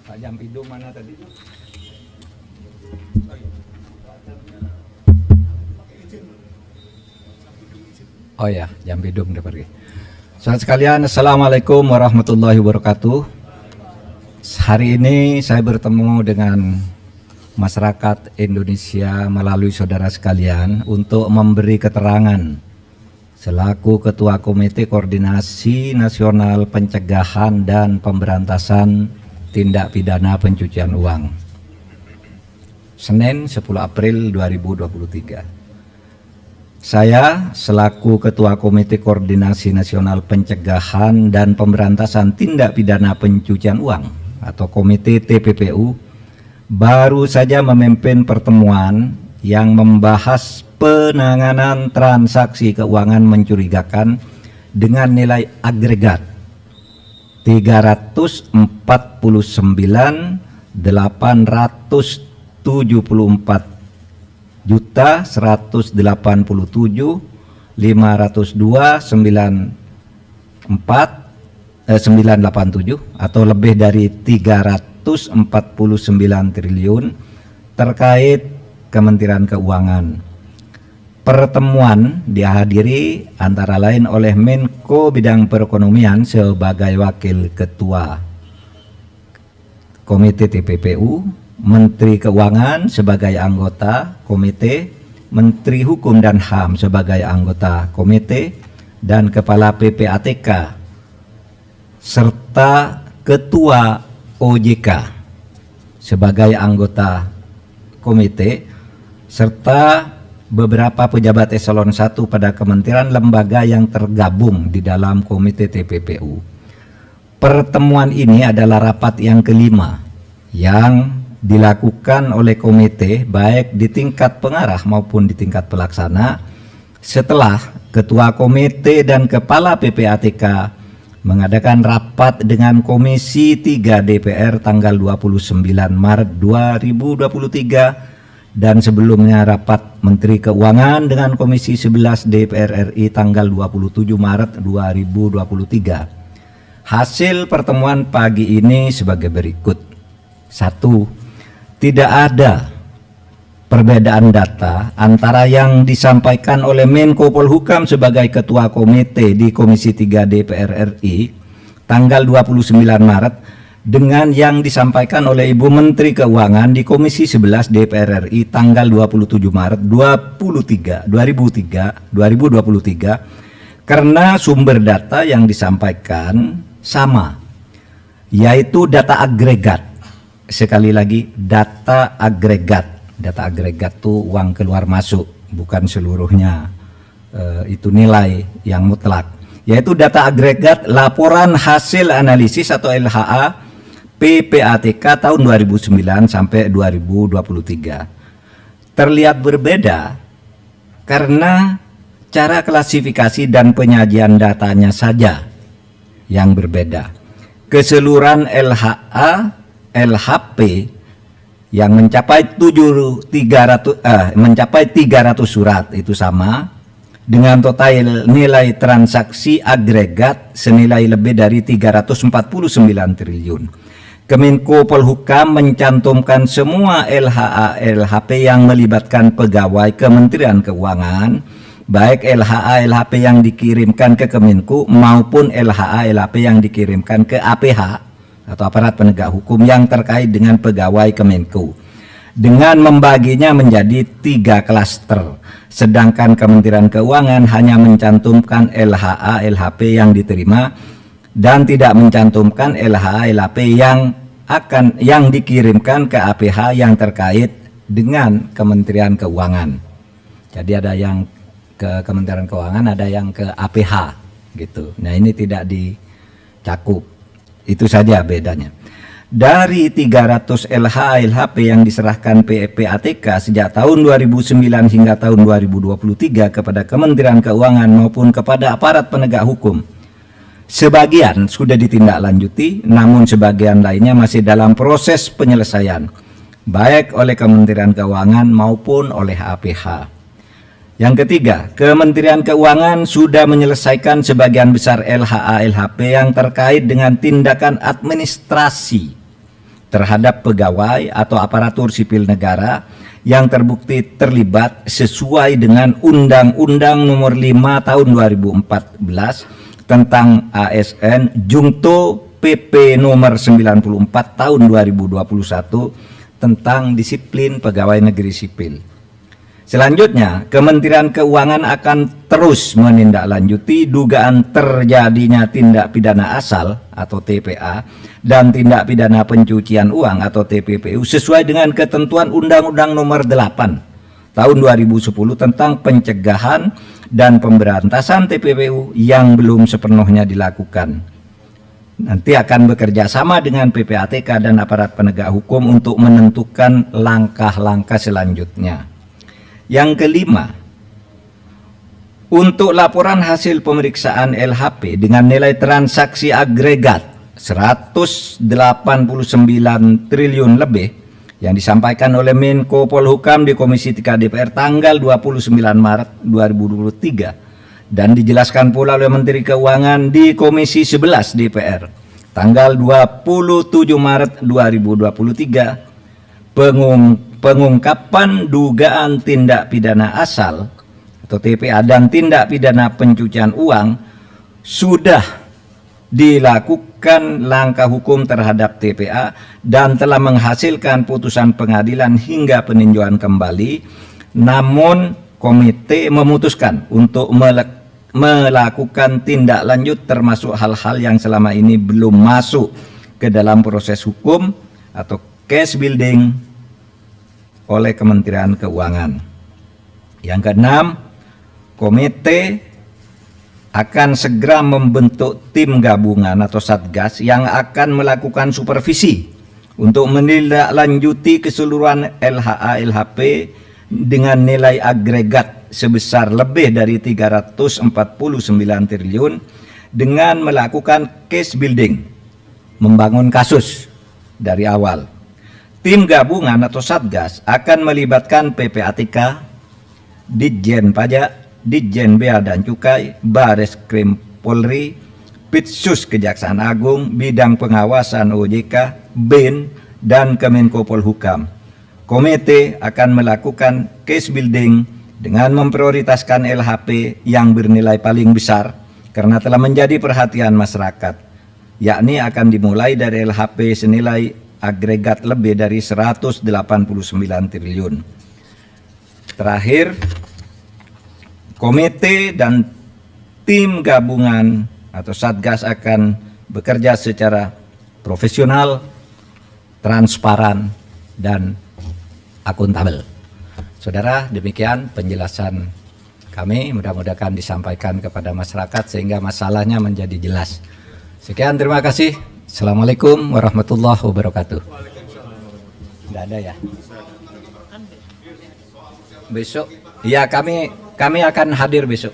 Pak Jampidum mana tadi? Oh ya, Jampidum udah pergi. Saudara sekalian, Assalamualaikum warahmatullahi wabarakatuh. Hari ini saya bertemu dengan masyarakat Indonesia melalui saudara sekalian untuk memberi keterangan selaku Ketua Komite Koordinasi Nasional Pencegahan dan Pemberantasan Tindak Pidana Pencucian Uang. Senin 10 April 2023. Saya selaku Ketua Komite Koordinasi Nasional Pencegahan dan Pemberantasan Tindak Pidana Pencucian Uang atau Komite TPPU baru saja memimpin pertemuan yang membahas penanganan transaksi keuangan mencurigakan dengan nilai agregat 344.184.502.987 atau lebih dari 349 triliun terkait Kementerian Keuangan. Pertemuan dihadiri antara lain oleh Menko Bidang Perekonomian sebagai Wakil Ketua Komite TPPU, Menteri Keuangan sebagai anggota komite, Menteri Hukum dan HAM sebagai anggota komite, dan Kepala PPATK serta Ketua OJK sebagai anggota komite, serta beberapa pejabat eselon 1 pada kementerian lembaga yang tergabung di dalam komite TPPU. Pertemuan ini adalah rapat yang kelima yang dilakukan oleh komite baik di tingkat pengarah maupun di tingkat pelaksana setelah Ketua Komite dan Kepala PPATK mengadakan rapat dengan Komisi 3 DPR tanggal 29 Maret 2023 dan sebelumnya rapat Menteri Keuangan dengan Komisi 11 DPR RI tanggal 27 Maret 2023. Hasil pertemuan pagi ini sebagai berikut. 1. Tidak ada perbedaan data antara yang disampaikan oleh Menko Polhukam sebagai Ketua Komite di Komisi 3 DPR RI tanggal 29 Maret dengan yang disampaikan oleh Ibu Menteri Keuangan di Komisi 11 DPR RI tanggal 27 Maret 2023 karena sumber data yang disampaikan sama, yaitu data agregat. Sekali lagi, data agregat. Data agregat itu uang keluar masuk, bukan seluruhnya itu nilai yang mutlak, yaitu data agregat laporan hasil analisis atau LHA PPATK tahun 2009 sampai 2023. Terlihat berbeda karena cara klasifikasi dan penyajian datanya saja yang berbeda. Keseluruhan LHA LHP yang mencapai 300 surat itu sama dengan total nilai transaksi agregat senilai lebih dari 349 triliun. Kemenko Polhukam mencantumkan semua LHA LHP yang melibatkan pegawai Kementerian Keuangan, baik LHA LHP yang dikirimkan ke Kemenko maupun LHA LHP yang dikirimkan ke APH atau aparat penegak hukum yang terkait dengan pegawai Kemenko, dengan membaginya menjadi 3 klaster, sedangkan Kementerian Keuangan hanya mencantumkan LHA LHP yang diterima dan tidak mencantumkan LHA LHP yang dikirimkan ke APH yang terkait dengan Kementerian Keuangan. Jadi ada yang ke Kementerian Keuangan, ada yang ke APH gitu. Nah, ini tidak dicakup. Itu saja bedanya. Dari 300 LHA LHP yang diserahkan PPATK sejak tahun 2009 hingga tahun 2023 kepada Kementerian Keuangan maupun kepada aparat penegak hukum, sebagian sudah ditindaklanjuti, namun sebagian lainnya masih dalam proses penyelesaian, baik oleh Kementerian Keuangan maupun oleh APH. Yang ketiga, Kementerian Keuangan sudah menyelesaikan sebagian besar LHA LHP yang terkait dengan tindakan administrasi terhadap pegawai atau aparatur sipil negara yang terbukti terlibat sesuai dengan Undang-Undang Nomor 5 Tahun 2014 tentang ASN Jungto PP Nomor 94 Tahun 2021 tentang disiplin pegawai negeri sipil. Selanjutnya, Kementerian Keuangan akan terus menindaklanjuti dugaan terjadinya tindak pidana asal atau TPA dan tindak pidana pencucian uang atau TPPU sesuai dengan ketentuan Undang-Undang Nomor 8 Tahun 2010 tentang pencegahan dan pemberantasan TPPU yang belum sepenuhnya dilakukan. Nanti akan bekerja sama dengan PPATK dan aparat penegak hukum untuk menentukan langkah-langkah selanjutnya. Yang kelima, untuk laporan hasil pemeriksaan LHP dengan nilai transaksi agregat 189 triliun lebih yang disampaikan oleh Menko Polhukam di Komisi 3 DPR tanggal 29 Maret 2023 dan dijelaskan pula oleh Menteri Keuangan di Komisi 11 DPR tanggal 27 Maret 2023, pengungkapan dugaan tindak pidana asal atau TPA dan tindak pidana pencucian uang sudah dilakukan langkah hukum terhadap TPA dan telah menghasilkan putusan pengadilan hingga peninjauan kembali. Namun komite memutuskan untuk melakukan tindak lanjut termasuk hal-hal yang selama ini belum masuk ke dalam proses hukum atau case building oleh Kementerian Keuangan. Yang keenam, komite akan segera membentuk tim gabungan atau satgas yang akan melakukan supervisi untuk menindaklanjuti keseluruhan LHA LHP dengan nilai agregat sebesar lebih dari 349 triliun dengan melakukan case building, membangun kasus dari awal. Tim gabungan atau satgas akan melibatkan PPATK, Ditjen Pajak, Ditjen Bea dan Cukai, Baris Krim Polri, Pitsus Kejaksaan Agung, Bidang Pengawasan OJK, BIN, dan Kemenko Polhukam. Komite akan melakukan case building dengan memprioritaskan LHP yang bernilai paling besar karena telah menjadi perhatian masyarakat, yakni akan dimulai dari LHP senilai agregat lebih dari 189 triliun. Terakhir, komite dan tim gabungan atau satgas akan bekerja secara profesional, transparan, dan akuntabel. Saudara, demikian penjelasan kami, mudah-mudahan disampaikan kepada masyarakat sehingga masalahnya menjadi jelas. Sekian, terima kasih. Assalamualaikum warahmatullahi wabarakatuh. Tidak ada ya? Besok, ya kami akan hadir besok.